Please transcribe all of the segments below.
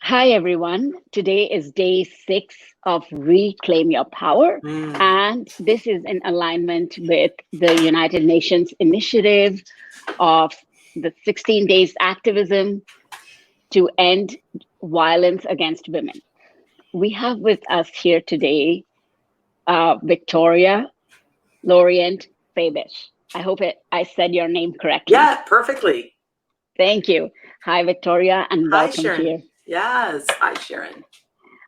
Hi, everyone. Today is day 6 of Reclaim Your Power. Mm. And this is in alignment with the United Nations initiative of the 16 days activism to end violence against women. We have with us here today Victoria Lorient-Faibish. I hope I said your name correctly. Yeah, perfectly. Thank you. Hi, Victoria, and Hi, welcome Sharon. here. Yes. Hi, Sharon.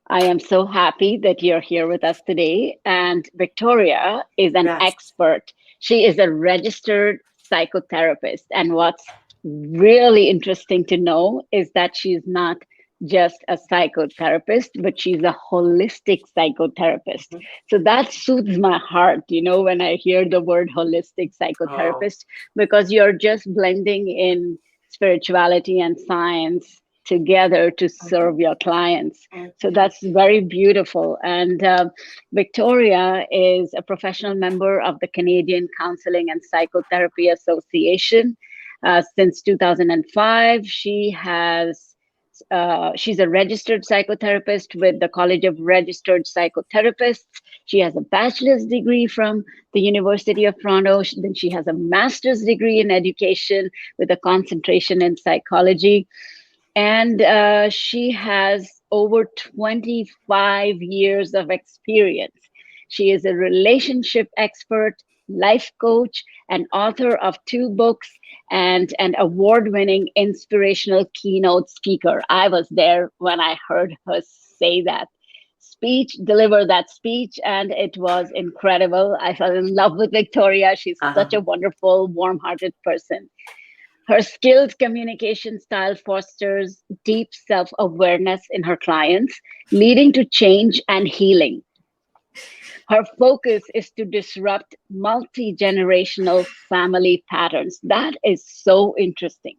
I am so happy that you're here with us today. And Victoria is an Yes. expert. She is a registered psychotherapist. And what's really interesting to know is that she's not just a psychotherapist, but she's a holistic psychotherapist. Mhm. So that soothes my heart, when I hear the word holistic Oh, psychotherapist, because you're just blending in spirituality and science together to mhm. serve your clients. So Mhm. that's very beautiful. And Victoria is a professional member of the Canadian Counseling and Psychotherapy Association. Since 2005, she's a registered psychotherapist with the College of Registered Psychotherapists. She has a bachelor's degree from the University of Toronto. Then she has a master's degree in education with a concentration in psychology. And she has over 25 years of experience. She is a relationship expert, life coach, and author of 2 books, and an award winning inspirational keynote speaker. I was there when I heard her say that deliver that speech, and it was incredible. I fell in love with Victoria. She's Uh-huh. such a wonderful, warm hearted person. Her skilled communication style fosters deep self awareness in her clients, leading to change and healing. Her focus is to disrupt multi generational family patterns. That is so interesting.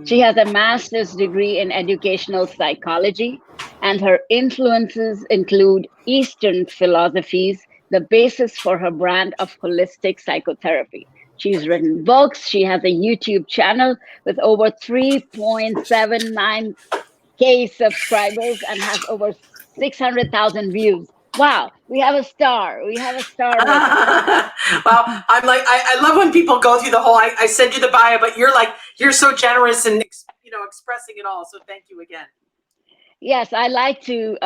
She Mm. has a master's degree in educational psychology, and her influences include Eastern philosophies, the basis for her brand of holistic psychotherapy. She's written books. She has a YouTube channel with over 3.79K subscribers and has over 600,000 views. Wow, we have a star. We have a star with us. Well, I'm like, I love when people go through the whole, I send you the bio, but you're so generous and, expressing it all. So thank you again. Yes, I like to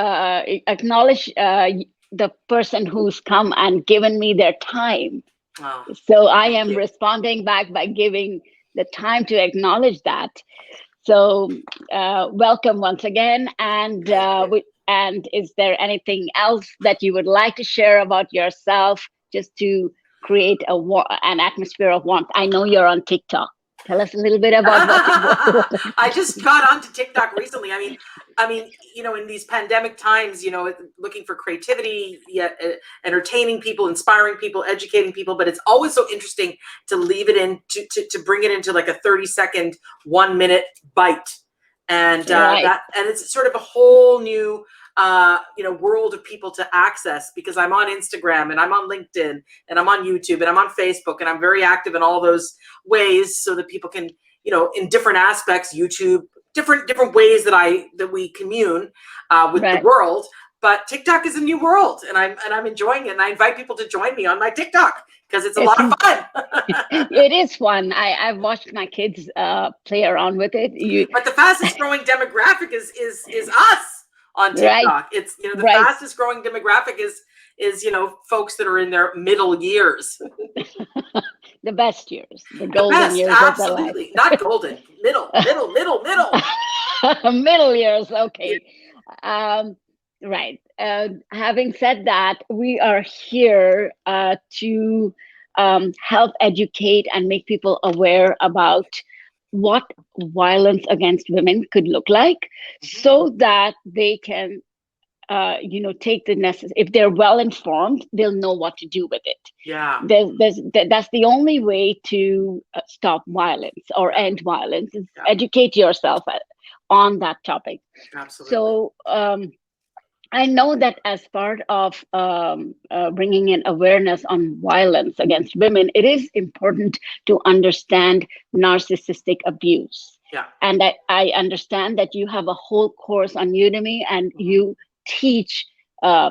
acknowledge the person who's come and given me their time. Oh, So I thank am you. responding back by giving the time to acknowledge that. So welcome once again. And Thank you. and is there anything else that you would like to share about yourself, just to create an atmosphere of warmth? I know you're on TikTok. Tell us a little bit about what I just got onto TikTok recently. I mean, in these pandemic times, looking for creativity, entertaining people, inspiring people, educating people. But it's always so interesting to leave it in, to bring it into like a 30-second, 1-minute bite, and right. and it's sort of a whole new world of people to access, because I'm on Instagram and I'm on LinkedIn and I'm on YouTube and I'm on Facebook, and I'm very active in all those ways, so that people can, in different aspects, YouTube, different ways that we commune with the Right. world. But TikTok is a new world, and I'm enjoying it, and I invite people to join me on my TikTok because it's a It's lot of fun. it is fun. I've watched my kids play around with it. But the fastest growing demographic is us on Right, TikTok. It's, the right. fastest growing demographic is folks that are in their middle years. The best years, the The golden best, years of the life. absolutely. Not golden, middle. Middle years, Yeah. okay. Um, right. Having said that, we are here to help educate and make people aware about what violence against women could look like, Mhm. so that they can take the necessary. If they're well informed, they'll know what to do with it. Yeah. That's the only way to stop violence or Yeah. end violence, is Yeah. educate yourself on that topic. Absolutely. So I know that as part of bringing in awareness on violence against women, it is important to understand narcissistic abuse. Yeah. And I understand that you have a whole course on Udemy, and you teach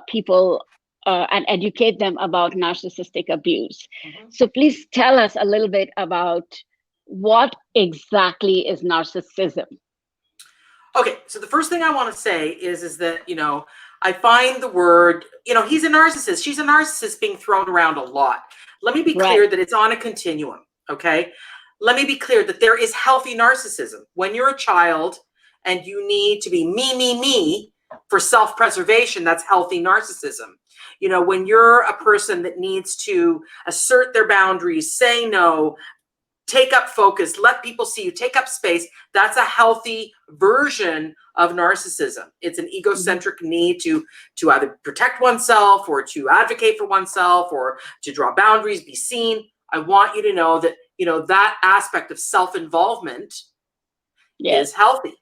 people and educate them about narcissistic abuse. So please tell us a little bit about what exactly is narcissism. Okay, so the first thing I want to say is that, I find the word, he's a narcissist, she's a narcissist being thrown around a lot. Let me be clear that it's on a continuum, okay? Let me be clear that there is healthy narcissism. When you're a child and you need to be me for self-preservation, that's healthy narcissism. When you're a person that needs to assert their boundaries, say no, take up focus, let people see you, take up space, that's a healthy version of narcissism. It's an egocentric need to either protect oneself or to advocate for oneself or to draw boundaries, be seen. I want you to know that, that aspect of self-involvement is healthy.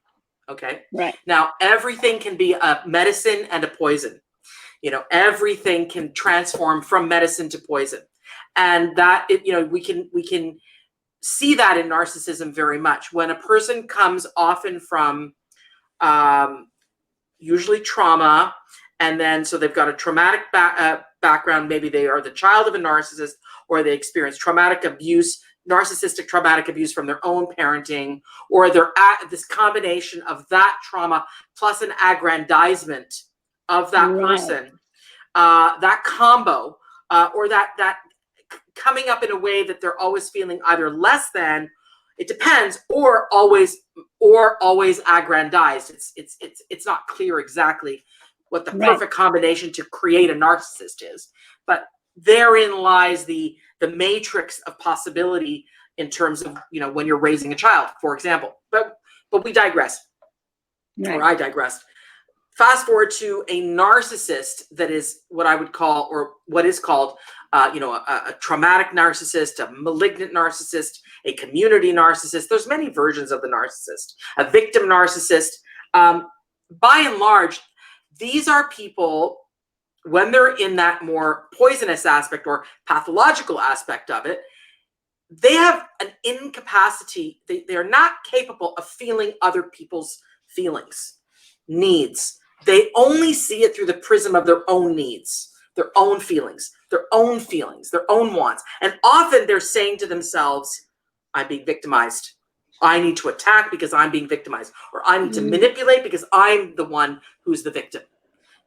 Okay. Right. Now, everything can be a medicine and a poison. Everything can transform from medicine to poison. And that, we can see that in narcissism very much. When a person comes often from usually trauma, and then so they've got a traumatic background, maybe they are the child of a narcissist, or they experience traumatic abuse, narcissistic traumatic abuse from their own parenting, or they're at this combination of that trauma plus an aggrandizement of that person, that combo, or that coming up in a way that they're always feeling either less than, it depends, or always aggrandized. It's not clear exactly what the perfect combination to create a narcissist is, but therein lies the matrix of possibility in terms of, when you're raising a child, for example. But we digress, or I digressed. Fast forward to a narcissist that is what I would call, or what is called, a traumatic narcissist, a malignant narcissist, a community narcissist. There's many versions of the narcissist, a victim narcissist. By and large, these are people, when they're in that more poisonous aspect or pathological aspect of it, they have an incapacity. They're not capable of feeling other people's feelings, needs. They only see it through the prism of their own needs, their own feelings, their own wants. And often they're saying to themselves, I'm being victimized. I need to attack because I'm being victimized, or I need to manipulate because I'm the one who's the victim.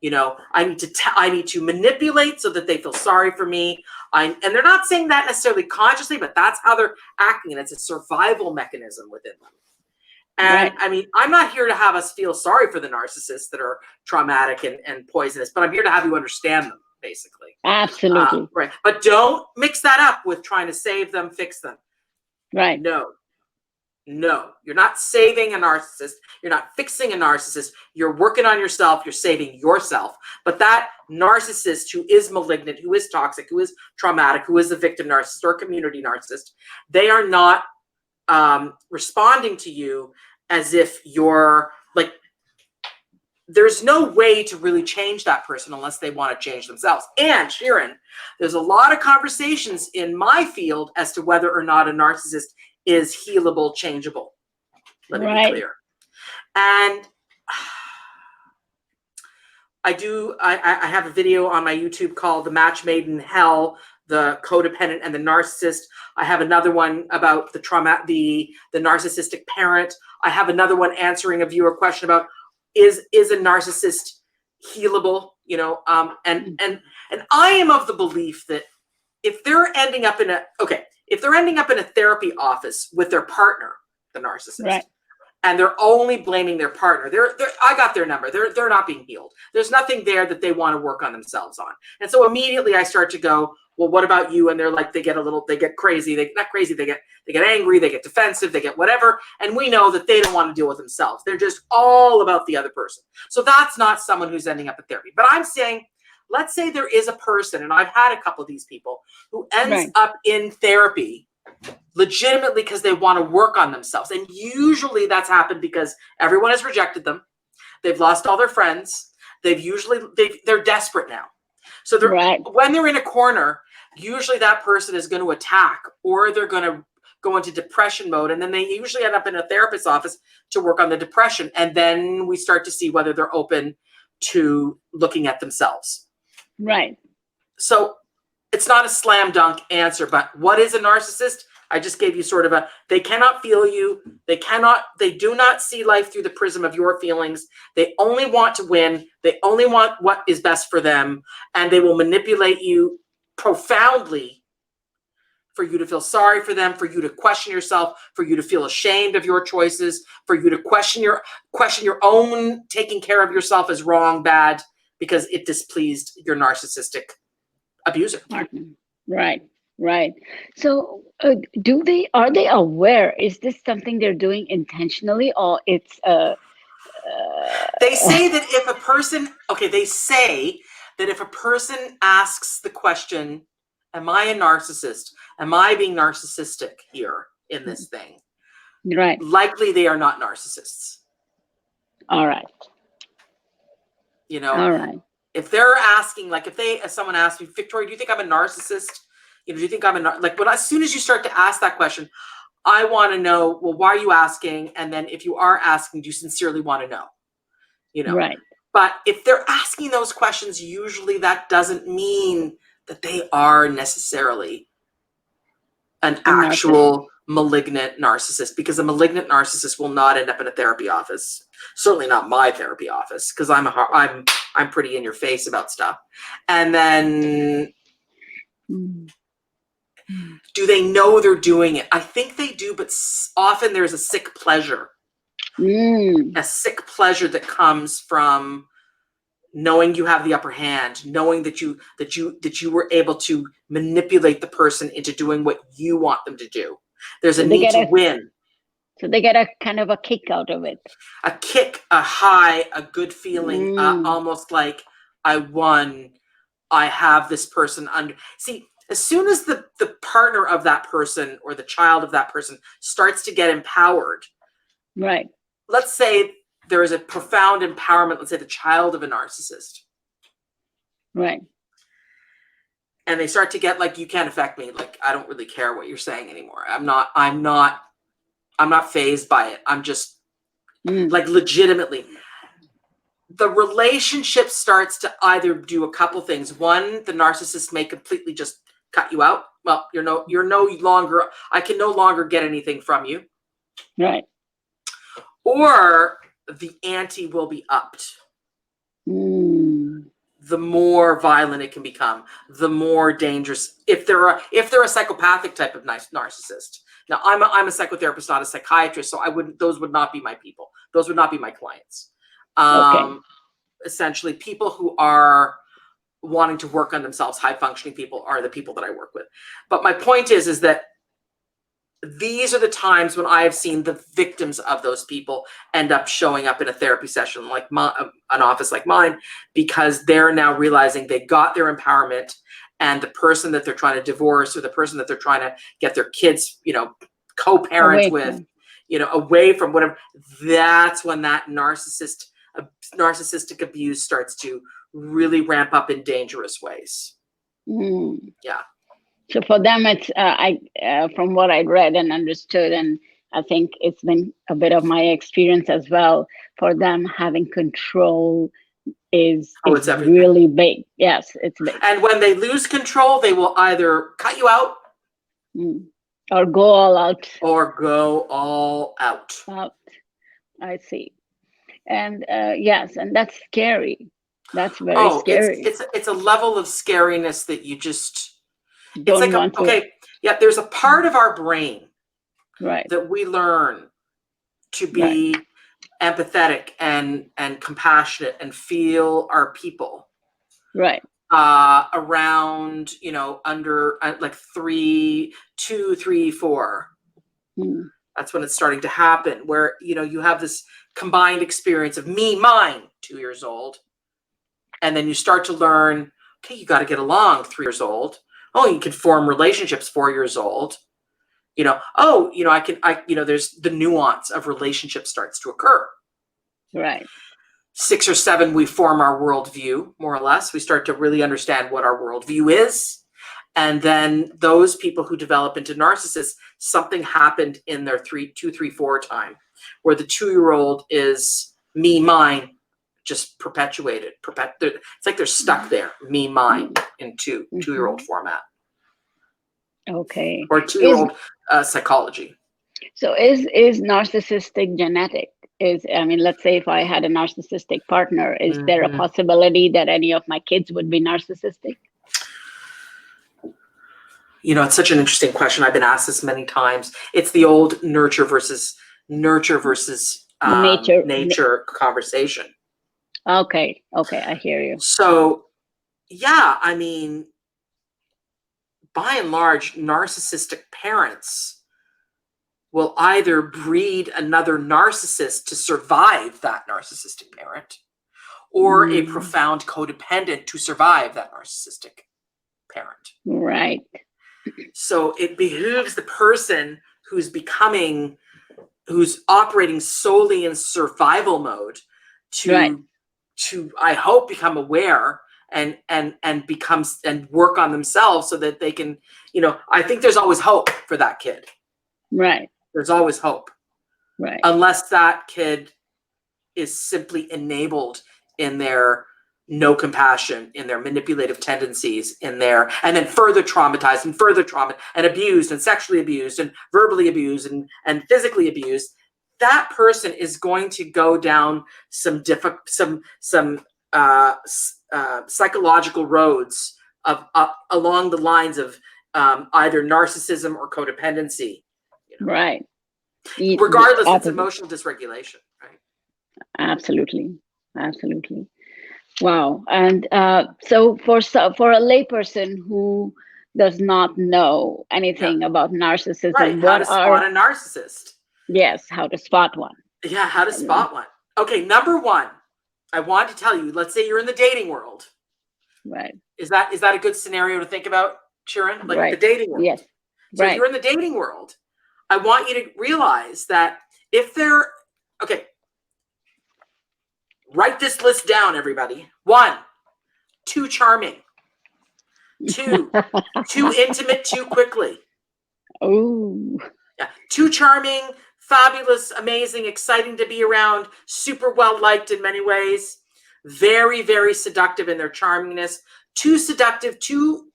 I need to manipulate so that they feel sorry for me. And they're not saying that necessarily consciously, but that's how they're acting. And it's a survival mechanism within them. And I mean, I'm not here to have us feel sorry for the narcissists that are traumatic and poisonous, but I'm here to have you understand them, basically. Absolutely. Right. But don't mix that up with trying to save them, fix them. Right. No, you're not saving a narcissist. You're not fixing a narcissist. You're working on yourself. You're saving yourself. But that narcissist who is malignant, who is toxic, who is traumatic, who is a victim narcissist or a community narcissist, they are not responding to you as if you're like, there's no way to really change that person unless they want to change themselves. And Sharon, there's a lot of conversations in my field as to whether or not a narcissist is healable, changeable. Let me be clear. And I have a video on my YouTube called The Match Made in Hell, the Codependent and the Narcissist. I have another one about the trauma, the narcissistic parent. I have another one answering a viewer question about is a narcissist healable, and I am of the belief that if they're ending up in a therapy office with their partner, the narcissist, and they're only blaming their partner, I got their number. They're not being healed. There's nothing there that they want to work on themselves on. And so immediately I start to go, well, what about you? And they're like, they get crazy. They get angry, they get defensive, they get whatever. And we know that they don't want to deal with themselves. They're just all about the other person. So that's not someone who's ending up in therapy. But I'm saying, let's say there is a person, and I've had a couple of these people, who ends up in therapy legitimately because they want to work on themselves. And usually that's happened because everyone has rejected them. They've lost all their friends. They're desperate now. So when they're in a corner, usually that person is going to attack, or they're going to go into depression mode. And then they usually end up in a therapist's office to work on the depression. And then we start to see whether they're open to looking at themselves. Right. So it's not a slam dunk answer, but what is a narcissist? I just gave you sort of they cannot feel you. They do not see life through the prism of your feelings. They only want to win. They only want what is best for them. And they will manipulate you profoundly for you to feel sorry for them, for you to question yourself, for you to feel ashamed of your choices, for you to question your own taking care of yourself as wrong, bad, because it displeased your narcissistic abuser. Right. Right. So are they aware? Is this something they're doing intentionally, or it's they say that if a person asks the question, am I a narcissist? Am I being narcissistic here in this thing? right. Likely they are not narcissists. All right. You know, all right. If they're asking, like if someone asks me, Victoria, do you think I'm a narcissist? You know, do you think I'm but as soon as you start to ask that question, I want to know, well, why are you asking? And then if you are asking, do you sincerely want to know? You know, Right. But if they're asking those questions, usually that doesn't mean that they are necessarily an actual malignant narcissist, because a malignant narcissist will not end up in a therapy office. Certainly not my therapy office, because I'm pretty in your face about stuff. And then do they know they're doing it? I think they do, but often there's a sick pleasure. A sick pleasure that comes from knowing you have the upper hand, knowing that you were able to manipulate the person into doing what you want them to do. There's a need to win. So they get a kind of a kick out of it. A kick, a high, a good feeling, almost like I won. I have this person under. See, as soon as the partner of that person or the child of that person starts to get empowered, right? Let's say there is a profound empowerment. Let's say the child of a narcissist, right? And they start to get like, you can't affect me. Like, I don't really care what you're saying anymore. I'm not fazed by it. I'm just like legitimately. The relationship starts to either do a couple things. One, the narcissist may completely just cut you out. Well, you're no longer, I can no longer get anything from you. Right. Or the ante will be upped. The more violent it can become, the more dangerous. If they're a psychopathic type of narcissist. Now, I'm a psychotherapist, not a psychiatrist, so those would not be my people. Those would not be my clients. Okay. Essentially, people who are wanting to work on themselves, high functioning people, are the people that I work with. But my point is that these are the times when I have seen the victims of those people end up showing up in a therapy session like an office like mine, because they're now realizing they got their empowerment, and the person that they're trying to divorce, or the person that they're trying to get their kids, co-parent with, away from whatever, that's when that narcissistic abuse starts to really ramp up in dangerous ways. Yeah. So for them, it's from what I read and understood, and I think it's been a bit of my experience as well, for them having control is really big. Yes, it's big. And when they lose control, they will either cut you out or go all out. I see. And yes, and that's scary. That's very scary. It's a level of scariness that you just don't want to. There's a part of our brain, right, that we learn to be empathetic and compassionate and feel our people, right, around under like 2, 3, 4. That's when it's starting to happen, where you have this combined experience of me, mine, 2 years old, and then you start to learn, okay, you got to get along, 3 years old. Oh, you can form relationships, 4 years old. There's the nuance of relationship starts to occur. Right. 6 or 7, we form our worldview, more or less. We start to really understand what our worldview is. And then those people who develop into narcissists, something happened in their 2, 3, 4 time, where the 2-year-old is me, mine, just perpetuated. It's like they're stuck there, me, mine, in 2-year-old format. Okay. Or 2-year-old psychology. So is narcissistic genetic? Let's say if I had a narcissistic partner, is there a possibility that any of my kids would be narcissistic? It's such an interesting question. I've been asked this many times. It's the old nurture versus nature conversation. Okay, I hear you. So, yeah, by and large, narcissistic parents will either breed another narcissist to survive that narcissistic parent, or a profound codependent to survive that narcissistic parent. Right. So it behooves the person who's operating solely in survival mode to I hope become aware and work on themselves so that they can, I think there's always hope for that kid. Right. There's always hope. Right. Unless that kid is simply enabled in their no compassion, in their manipulative tendencies, and then further traumatized and abused and sexually abused and verbally abused and physically abused. That person is going to go down some psychological roads along the lines of either narcissism or codependency. Right. Regardless, it's emotional dysregulation, right? Absolutely. Wow. And so for a layperson who does not know anything about narcissism, right. How to spot a narcissist? Yes, how to spot one. Yeah, how to spot one. Okay, number one, I want to tell you. Let's say you're in the dating world. Right. Is that a good scenario to think about, Sharon? Like the dating world. Yes. So if you're in the dating world, I want you to realize that write this list down, everybody. 1, too charming. 2, too intimate too quickly. Oh. Yeah. Too charming, fabulous, amazing, exciting to be around, super well liked in many ways. Very, very seductive in their charmingness. Too seductive, too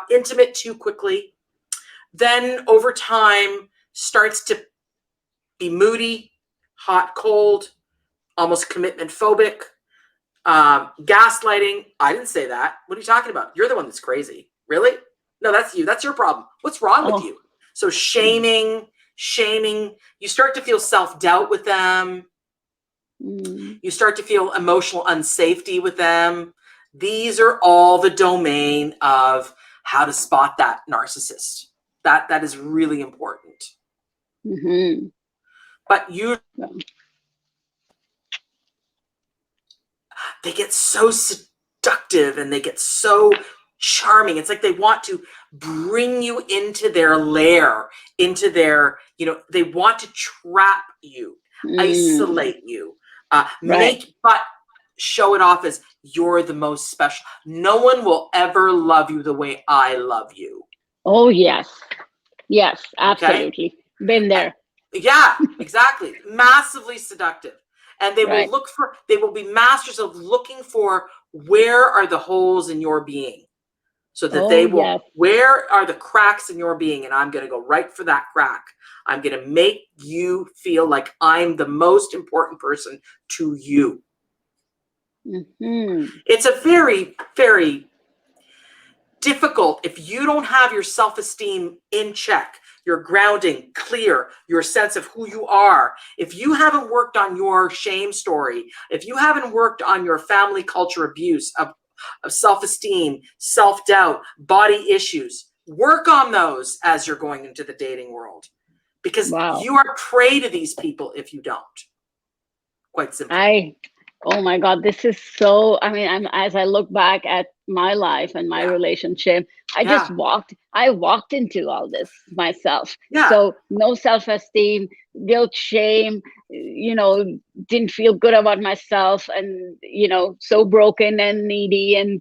intimate too quickly. Then over time starts to be moody, hot, cold, almost commitment phobic, gaslighting. I didn't say that. What are you talking about? You're the one that's crazy. Really? No, that's you. That's your problem. What's wrong with you? So shaming. You start to feel self-doubt with them. You start to feel emotional unsafety with them. These are all the domain of how to spot that narcissist. That is really important. But they get so seductive and they get so charming. It's like they want to bring you into their lair, into their, they want to trap you, isolate you, but show it off as you're the most special. No one will ever love you the way I love you. Oh, yes. Yes, absolutely. Okay? Been there. Yeah, exactly. Massively seductive. And they will they will be masters of looking for where are the holes in your being. So that where are the cracks in your being? And I'm going to go right for that crack. I'm going to make you feel like I'm the most important person to you. It's a very, very difficult if you don't have your self-esteem in check, your grounding clear, your sense of who you are. If you haven't worked on your shame story, if you haven't worked on your family culture abuse of self-esteem, self-doubt, body issues, work on those as you're going into the dating world, because you are prey to these people if you don't. Quite simply. Oh my God, this is so, as I look back at my life and my relationship, I walked into all this myself. So no self-esteem, guilt, shame, didn't feel good about myself, and, so broken and needy. And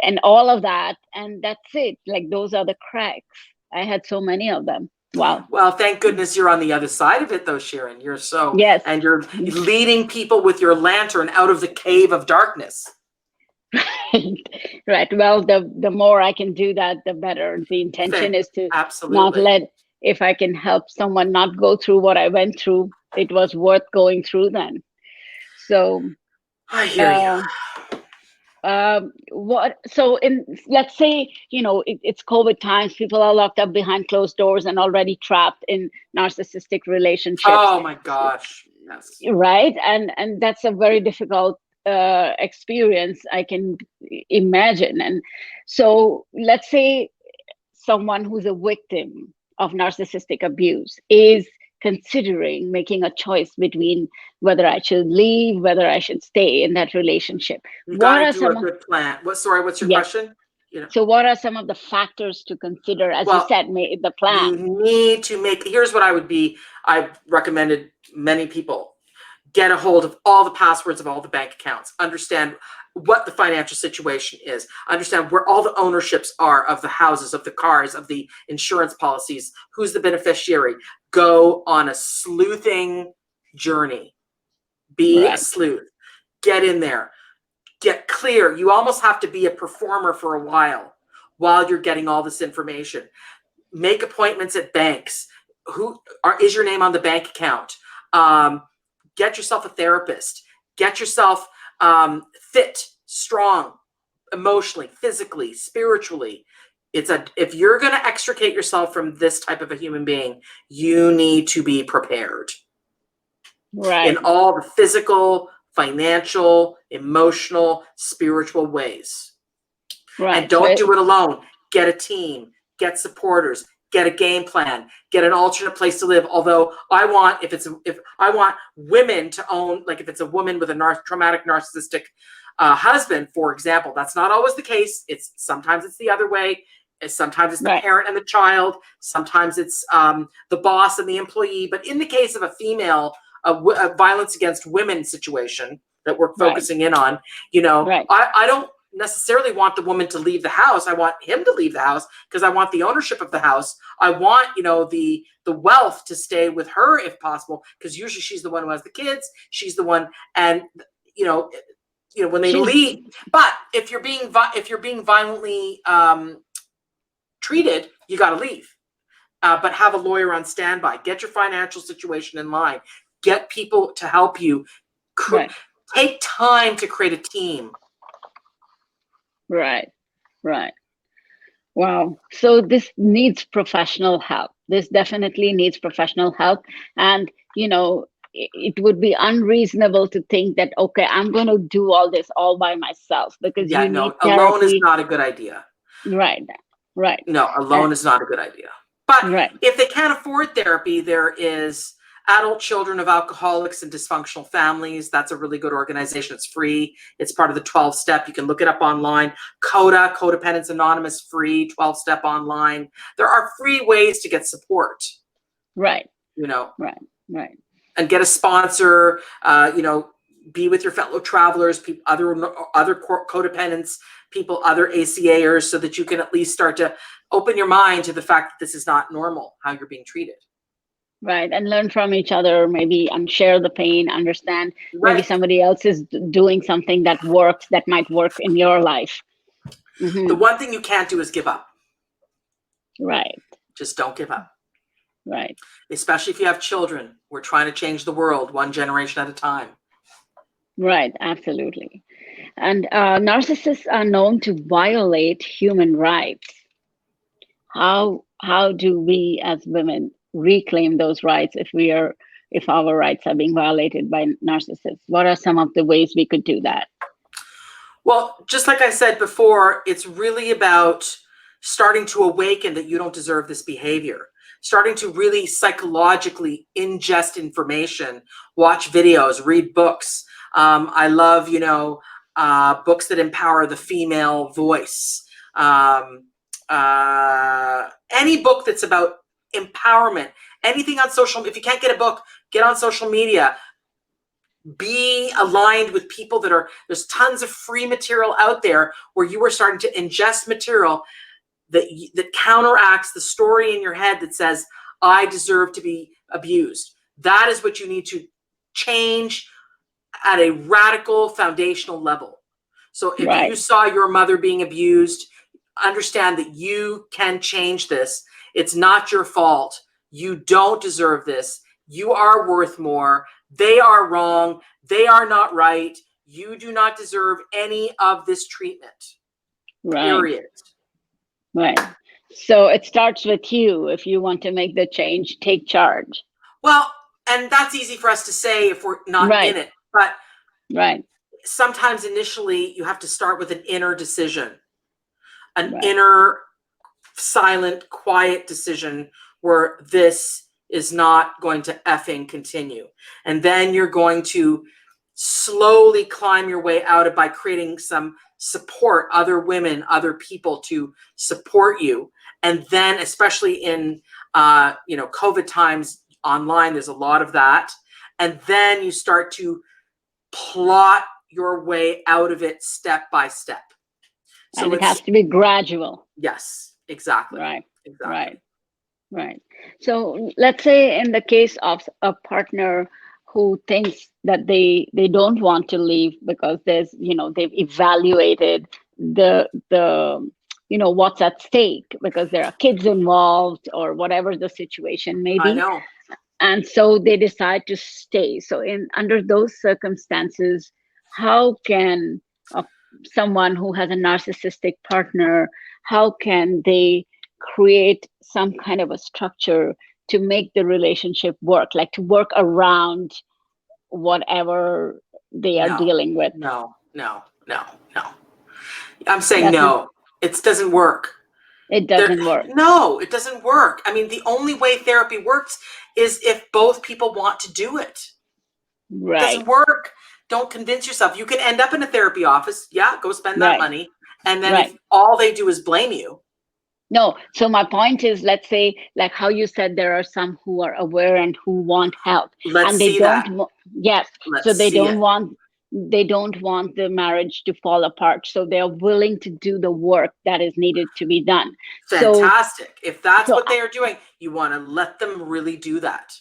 and all of that, and that's it. Like, those are the cracks. I had so many of them. Wow. Well, thank goodness you're on the other side of it, though, Sharon. Yes. And you're leading people with your lantern out of the cave of darkness. Right. Well, the more I can do that, the better. The intention is to not let, if I can help someone not go through what I went through, it was worth going through then. So I hear you. Let's say, it's COVID times, people are locked up behind closed doors and already trapped in narcissistic relationships. Oh my gosh. Yes. Right. And that's a very difficult experience, I can imagine. And so let's say someone who's a victim of narcissistic abuse is considering making a choice between whether I should leave, whether I should stay in that relationship. What are some good plan? What's your question? So what are some of the factors to consider, as you said, the plan? You need to here's what I've recommended many people. Get a hold of all the passwords of all the bank accounts. Understand what the financial situation is. Understand where all the ownerships are of the houses, of the cars, of the insurance policies. Who's the beneficiary? Go on a sleuthing journey. Be a sleuth. Get in there. Get clear. You almost have to be a performer for a while you're getting all this information. Make appointments at banks. Is your name on the bank account? Get yourself a therapist. Get yourself fit, strong, emotionally, physically, spiritually. If you're going to extricate yourself from this type of a human being, you need to be prepared. Right. In all the physical, financial, emotional, spiritual ways. Right. And don't do it alone. Get a team. Get supporters. Get a game plan, get an alternate place to live. Although I want women to own, like if it's a woman with a traumatic narcissistic husband, for example, that's not always the case. Sometimes it's the other way. Sometimes it's the parent and the child. Sometimes it's the boss and the employee. But in the case of a female, a violence against women situation that we're focusing in on, I don't necessarily want the woman to leave the house. I want him to leave the house because I want the ownership of the house. I want, the wealth to stay with her if possible, because usually she's the one who has the kids. She's the one, and when they leave. But if you're being violently treated, you got to leave. But have a lawyer on standby. Get your financial situation in line. Get people to help you. Take time to create a team. Right. Wow. So this needs professional help. This definitely needs professional help. And, it would be unreasonable to think that, okay, I'm going to do all this all by myself, because alone is not a good idea. Right. No, alone is not a good idea. But if they can't afford therapy, there is Adult Children of Alcoholics and Dysfunctional Families. That's a really good organization. It's free. It's part of the 12-step. You can look it up online. CODA, Codependence Anonymous, free, 12-step online. There are free ways to get support. Right. Right. And get a sponsor, be with your fellow travelers, other codependents, people, other ACAers, so that you can at least start to open your mind to the fact that this is not normal, how you're being treated. Right. And learn from each other, maybe, and share the pain, understand maybe somebody else is doing something that works, that might work in your life. Mm-hmm. The one thing you can't do is give up. Right. Just don't give up. Right. Especially if you have children. We're trying to change the world one generation at a time. Right. Absolutely. And narcissists are known to violate human rights. How do we as women reclaim those rights if our rights are being violated by narcissists? What are some of the ways we could do that? Well, just like I said before, it's really about starting to awaken that you don't deserve this behavior. Starting to really psychologically ingest information, watch videos, read books. I love, books that empower the female voice. Any book that's about empowerment, anything on social. If you can't get a book, get on social media. be aligned with people there's tons of free material out there where you are starting to ingest material that counteracts the story in your head that says, I deserve to be abused. That is what you need to change at a radical foundational level. So if Right. you saw your mother being abused, understand that you can change this. It's not your fault. You don't deserve this. You are worth more. They are wrong. They are not right. You do not deserve any of this treatment. Right. Period. Right. So it starts with you. If you want to make the change, take charge. Well, and that's easy for us to say if we're not Right. in it. But Right. sometimes initially you have to start with an inner decision, an Right. inner silent, quiet decision where this is not going to effing continue. And then you're going to slowly climb your way out of by creating some support, other women, other people to support you. And then, especially in COVID times online, there's a lot of that. And then you start to plot your way out of it step by step. So and it has to be gradual. Yes, exactly. Right. Exactly. Right. Right. So let's say in the case of a partner who thinks that they don't want to leave because there's, they've evaluated the what's at stake, because there are kids involved or whatever the situation may I be. know. And so they decide to stay. So under those circumstances, how can someone who has a narcissistic partner, how can they create some kind of a structure to make the relationship work, like to work around whatever they are dealing with? No. I'm saying no. It doesn't work. It doesn't work. No, it doesn't work. I mean, the only way therapy works is if both people want to do it. Right. It doesn't work. Don't convince yourself. You can end up in a therapy office. Yeah, go spend that money. And then if all they do is blame you. No. So my point is, let's say, like how you said, there are some who are aware and who want help. Let's and they see don't. that. Yes. Let's so they see don't it. want. They don't want the marriage to fall apart. So they're willing to do the work that is needed to be done. Fantastic. If that's what they are doing, you want to let them really do that.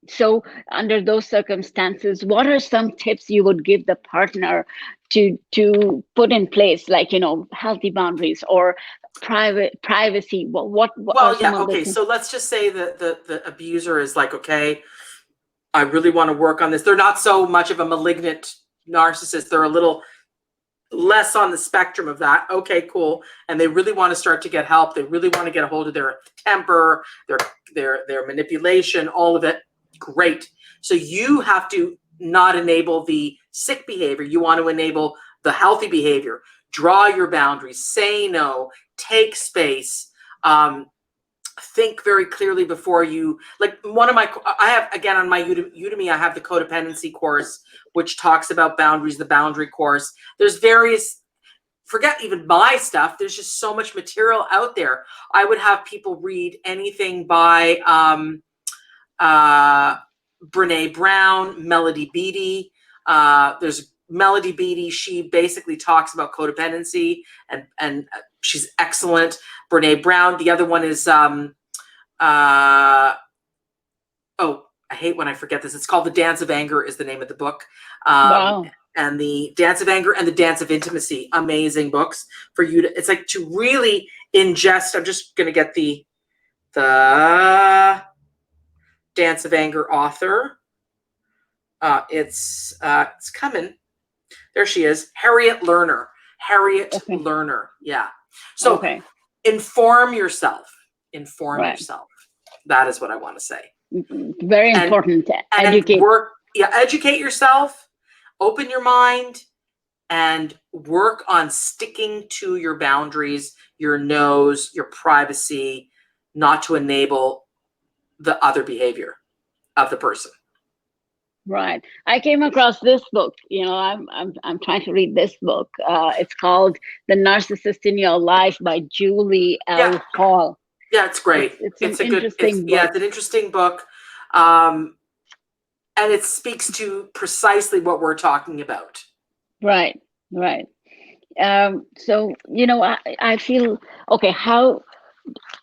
So under those circumstances, what are some tips you would give the partner to put in place, like, healthy boundaries or privacy? What are some of the things? So let's just say that the abuser is like, okay, I really want to work on this. They're not so much of a malignant narcissist. They're a little less on the spectrum of that. Okay, cool. And they really want to start to get help. They really want to get a hold of their temper, their manipulation, all of it. Great. So you have to not enable the sick behavior. You want to enable the healthy behavior. Draw your boundaries. Say no. Take space. Think very clearly before you, like I have, again, on my Udemy, I have the codependency course, which talks about boundaries, the boundary course. There's various, forget even my stuff. There's just so much material out there. I would have people read anything by Brene Brown, Melody Beattie. There's Melody Beattie. She basically talks about codependency and she's excellent. Brene Brown. The other one is, I hate when I forget this. It's called The Dance of Anger is the name of the book. Wow. And The Dance of Anger and The Dance of Intimacy. Amazing books for you to, it's like to really ingest. I'm just going to get the Dance of Anger author. It's coming. There she is. Harriet Lerner. Lerner. Yeah. So inform yourself. Inform yourself. That is what I want to say. Very important. Educate. Educate yourself. Open your mind and work on sticking to your boundaries, your no's, your privacy, not to enable the other behavior of the person. Right. I came across this book. I'm trying to read this book. It's called The Narcissist in Your Life by Julie L. Hall. Yeah, it's great. It's an interesting book. It's an interesting book. And it speaks to precisely what we're talking about. Right, right. So, I feel, okay,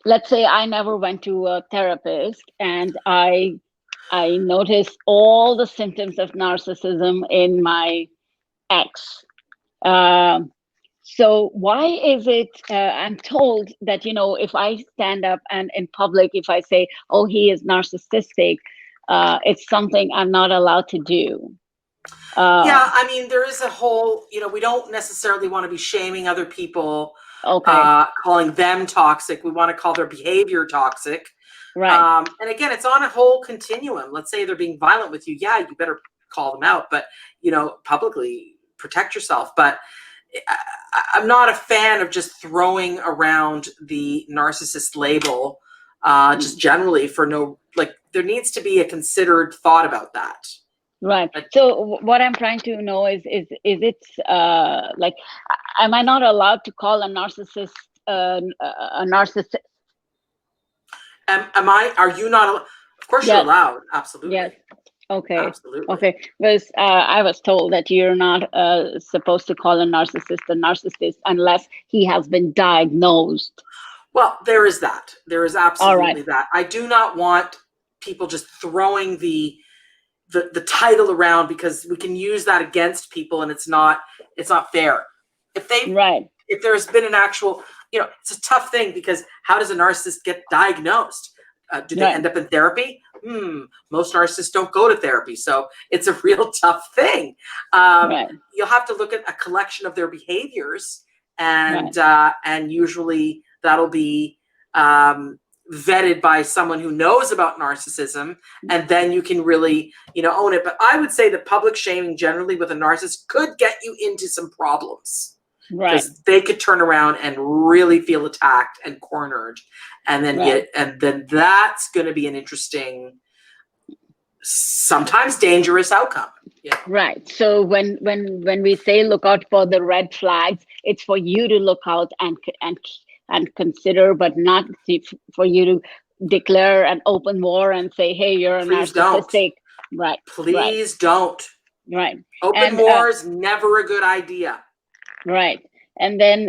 let's say I never went to a therapist and I noticed all the symptoms of narcissism in my ex. Um, so why is it, I'm told that, if I stand up and in public, if I say, oh, he is narcissistic, it's something I'm not allowed to do. Yeah, I mean, there is a whole, we don't necessarily want to be shaming other people, Okay, calling them toxic. We want to call their behavior toxic. right, And again, it's on a whole continuum. Let's say they're being violent with you. Yeah, you better call them out, but, publicly protect yourself. But I'm not a fan of just throwing around the narcissist label, just generally for there needs to be a considered thought about that. right. So what I'm trying to know is it like, am I not allowed to call a narcissist a narcissist? Are you not? Of course you're Yes, allowed. Absolutely. yes. Okay. Absolutely. Okay. Because I was told that you're not supposed to call a narcissist unless he has been diagnosed. Well, there is that. There is All absolutely right. that. I do not want people just throwing the title around, because we can use that against people, and it's not fair. Right. If there's been an actual, it's a tough thing, because how does a narcissist get diagnosed? Do they end up in therapy? Most narcissists don't go to therapy, so it's a real tough thing. You'll have to look at a collection of their behaviors, and usually that'll be vetted by someone who knows about narcissism, and then you can really, own it. But I would say that public shaming generally with a narcissist could get you into some problems. Because they could turn around and really feel attacked and cornered, and then then that's going to be an interesting, sometimes dangerous outcome. Yeah. Right. So when we say look out for the red flags, it's for you to look out and consider, but not for you to declare an open war and say, hey, you're a narcissistic. Right. Please don't. Right. Open war is never a good idea. Right. And then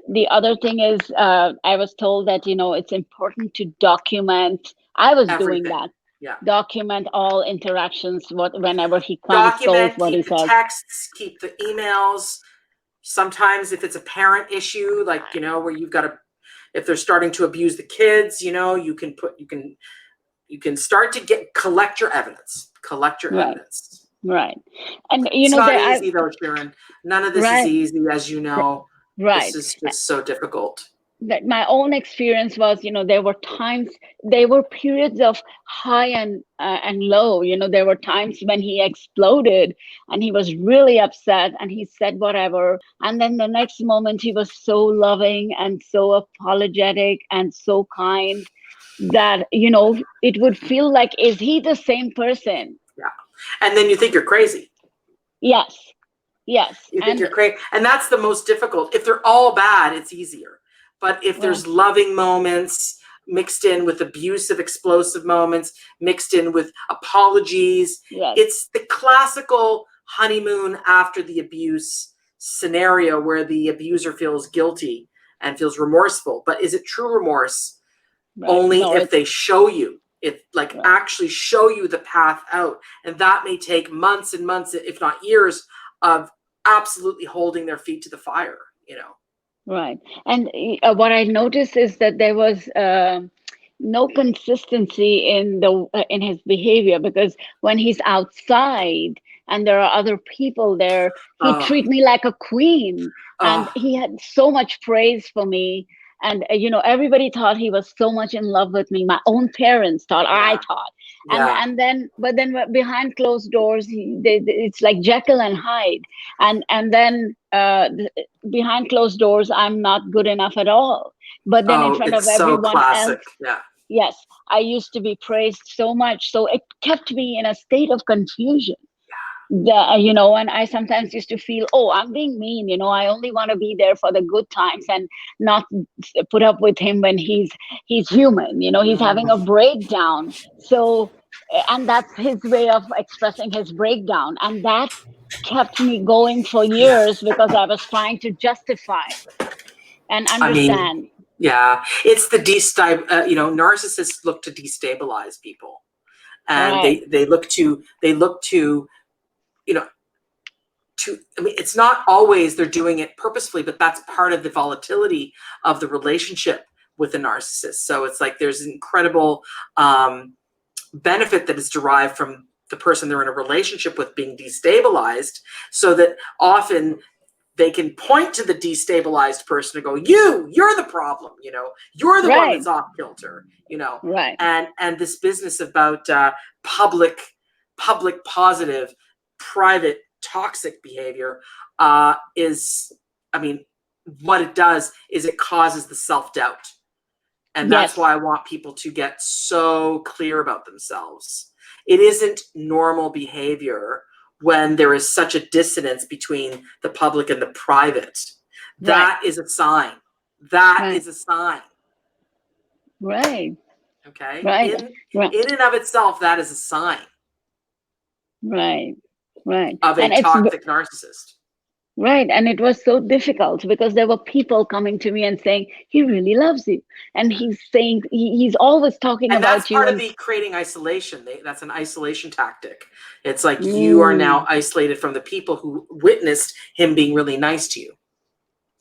the other thing is, I was told that, it's important to document. I was doing that. Yeah. Document all interactions, whenever he comes, document, goes, what he keep the says. texts, keep the emails. Sometimes if it's a parent issue, like, where you've got if they're starting to abuse the kids, you can start to collect your evidence. Evidence. Right. And it's not easy though, Sharon. None of this is easy, as you know. Right. This is just so difficult. That my own experience was, there were periods of high and low. There were times when he exploded and he was really upset and he said whatever, and then the next moment he was so loving and so apologetic and so kind that it would feel like, is he the same person? Yeah. And then you think you're crazy. Yes. You think you're crazy, and that's the most difficult. If they're all bad, it's easier. But if there's loving moments mixed in with abusive, explosive moments, mixed in with apologies, it's the classical honeymoon after the abuse scenario where the abuser feels guilty and feels remorseful. But is it true remorse? Only if they show you, actually show you the path out. And that may take months and months, if not years, of absolutely holding their feet to the fire, Right. And what I noticed is that there was no consistency in his behavior, because when he's outside and there are other people there, he treat me like a queen, and he had so much praise for me. And everybody thought he was so much in love with me. My own parents thought, I thought, and then behind closed doors, it's like Jekyll and Hyde, and then behind closed doors, I'm not good enough at all. But then in front of everyone else, yes, I used to be praised so much, so it kept me in a state of confusion. And I sometimes used to feel, oh, I'm being mean, I only want to be there for the good times and not put up with him when he's human, he's having a breakdown. So And that's his way of expressing his breakdown. And that kept me going for Yeah. years because I was trying to justify and I mean, understand. yeah, it's the narcissists look to destabilize people, and Right, they look to you know I mean, it's not always they're doing it purposefully, but that's part of the volatility of the relationship with a narcissist. So it's like there's an incredible benefit that is derived from the person they're in a relationship with being destabilized, so that often they can point to the destabilized person and go, you're the problem, you're the one right, that's off kilter, right. and this business about public positive, private toxic behavior is, I mean, what it does is it causes the self-doubt. And that's Yes, why I want people to get so clear about themselves. It isn't normal behavior when there is such a dissonance between the public and the private. right, That is a sign. That right, is a sign. right, Okay? right, right, In and of itself, that is a sign right, right. of a And it's toxic narcissist. right. And it was so difficult because there were people coming to me and saying, he really loves you. And he's saying, he's always talking And that's about you. part of And the creating isolation. That's an isolation tactic. It's like you are now mm, isolated from the people who witnessed him being really nice to you.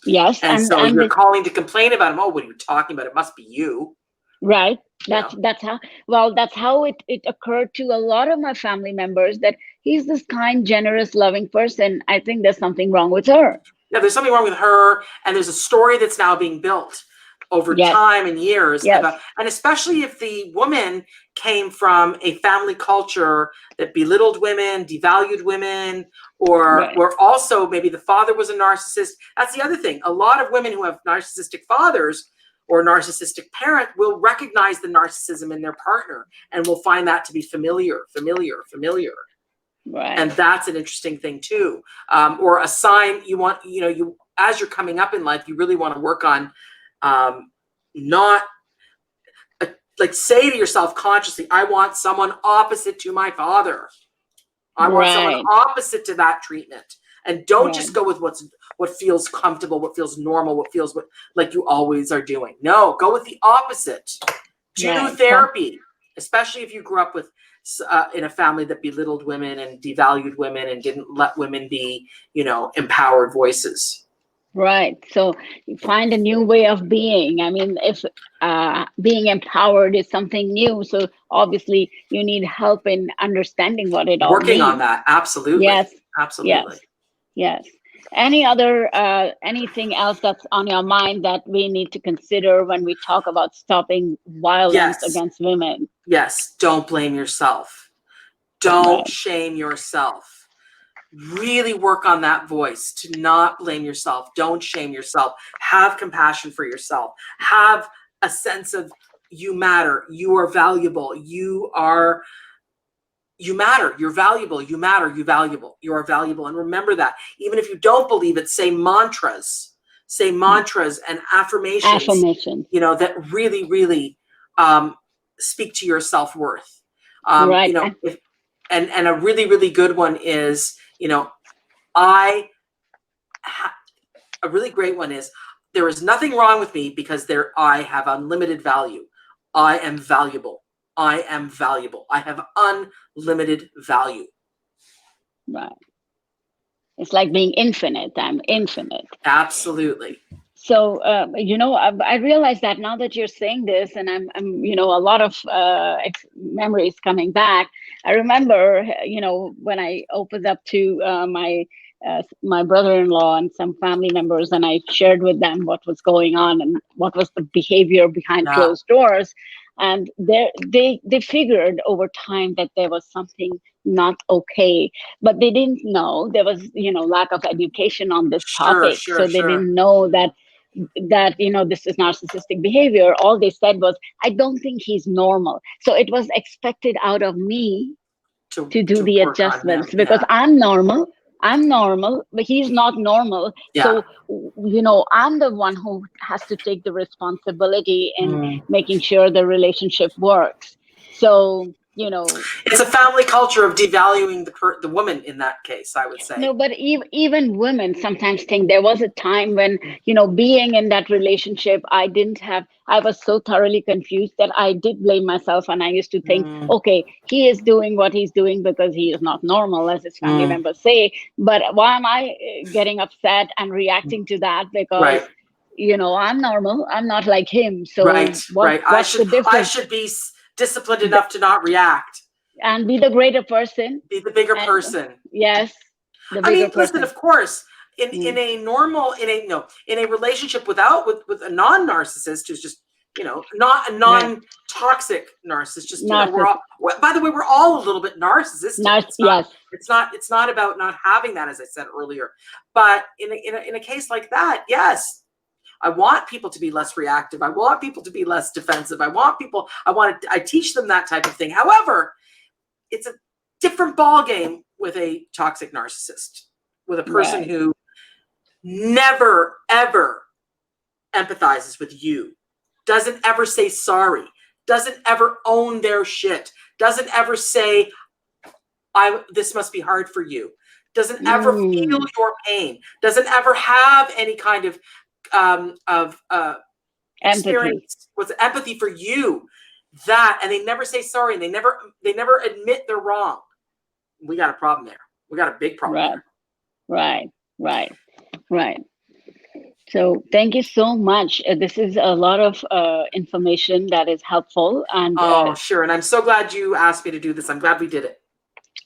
yes, And so you're calling to complain about him. Oh, what are you talking about? It must be you. right. You know? That's how, well, that's how it occurred to a lot of my family members that he's this kind, generous, loving person. I think there's something wrong with her. Yeah, there's something wrong with her, and there's a story that's now being built over Yes, time and years yes, about, and especially if the woman came from a family culture that belittled women, devalued women, or right, where also maybe the father was a narcissist. That's the other thing. A lot of women who have narcissistic fathers or narcissistic parent will recognize the narcissism in their partner and will find that to be familiar. right, And that's an interesting thing too. Or a sign you want, you as you're coming up in life, you really want to work on not like say to yourself consciously, I want someone opposite to my father. I want someone right, opposite to that treatment. And don't right, just go with what feels comfortable, what feels normal, what feels like you always are doing. No, go with the opposite. Do right. therapy, especially if you grew up with in a family that belittled women and devalued women and didn't let women be, empowered voices. Right. So you find a new way of being. I mean, if being empowered is something new, so obviously you need help in understanding what it all Working on means. that, absolutely, Yes, absolutely. yes, yes. Anything else that's on your mind that we need to consider when we talk about stopping violence Yes, against women? yes. Don't blame yourself. Don't Right, shame yourself. Really work on that voice to not blame yourself. Don't shame yourself. Have compassion for yourself. Have a sense of you matter. You are valuable. You matter. You're valuable. You matter. You valuable. You are valuable. And remember that. Even if you don't believe it, say mantras. Say mantras and affirmations, affirmation. that really, really speak to your self-worth. Right, And a really, really good one is, a really great one is, there is nothing wrong with me because I have unlimited value. I am valuable. I am valuable. I have unlimited value. right. It's like being infinite. I'm infinite. Absolutely. So, I realize that now that you're saying this, and a lot of memories coming back. I remember, when I opened up to my brother-in-law and some family members, and I shared with them what was going on and what was the behavior behind Yeah. closed doors, and they figured over time that there was something not okay, but they didn't know. There was lack of education on this topic, so they Sure. didn't know that this is narcissistic behavior. All they said was, I don't think he's normal, so it was expected out of me to do To the work on him. adjustments because Yeah. I'm normal, but he's not normal. Yeah. So I'm the one who has to take the responsibility in making sure the relationship works. So you know. It's a family culture of devaluing the woman in that case, I would say. No, but even women sometimes think there was a time when, you know, being in that relationship, I was so thoroughly confused that I did blame myself. And I used to think, Mm, okay, he is doing what he's doing because he is not normal, as his family mm, members say. But why am I getting upset and reacting to that? Because, right, you know, I'm normal. I'm not like him. right, So right. what's the I difference? should be disciplined enough to not react. And be the greater person. Be the bigger And person. yes, the I bigger mean, listen, person. of course, Mm. in a normal, in a relationship with a non-narcissist who's just, you know, not a Right. non-toxic narcissist, just, you know, Narcissist. by the way, we're all a little bit narcissistic. Yes. It's not about not having that, as I said earlier. But in a case like that, yes, I want people to be less reactive. I want people to be less defensive. I teach them that type of thing. However, it's a different ball game with a toxic narcissist, with a person Right. who never ever empathizes with you, doesn't ever say sorry, doesn't ever own their shit, doesn't ever say, this must be hard for you, doesn't ever feel Mm. your pain, doesn't ever have any kind of Empathy. experience with empathy for you. And they never say sorry, and they never admit they're wrong. We got a problem there. We got a big problem Right. there. Right. So thank you so much. This is a lot of information that is helpful, and Oh, sure. And I'm so glad you asked me to do this. I'm glad we did it.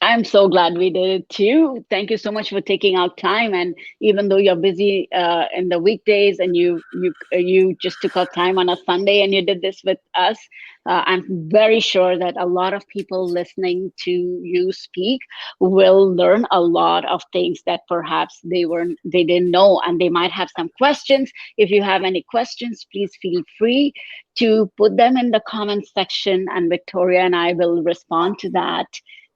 I'm so glad we did it too. Thank you so much for taking out time. And even though you're busy in the weekdays, and you just took out time on a Sunday and you did this with us, I'm very sure that a lot of people listening to you speak will learn a lot of things that perhaps they didn't know, and they might have some questions. If you have any questions, please feel free to put them in the comments section, and Victoria and I will respond to that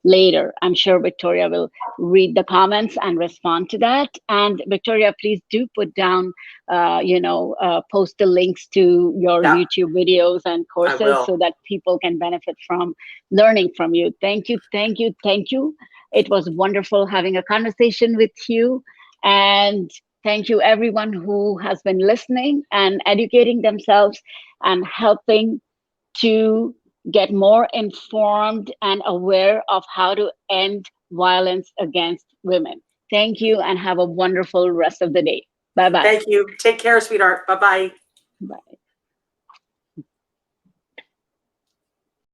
later. I'm sure Victoria will read the comments and respond to that. And Victoria, please do put down, post the links to your Yeah, YouTube videos and I courses so will. that people can benefit from learning from you. Thank you, thank you, thank you. It was wonderful having a conversation with you. And thank you, everyone who has been listening and educating themselves and helping to get more informed and aware of how to end violence against women. Thank you and have a wonderful rest of the day. Bye bye. Thank you. Take care, sweetheart. Bye-bye. Bye.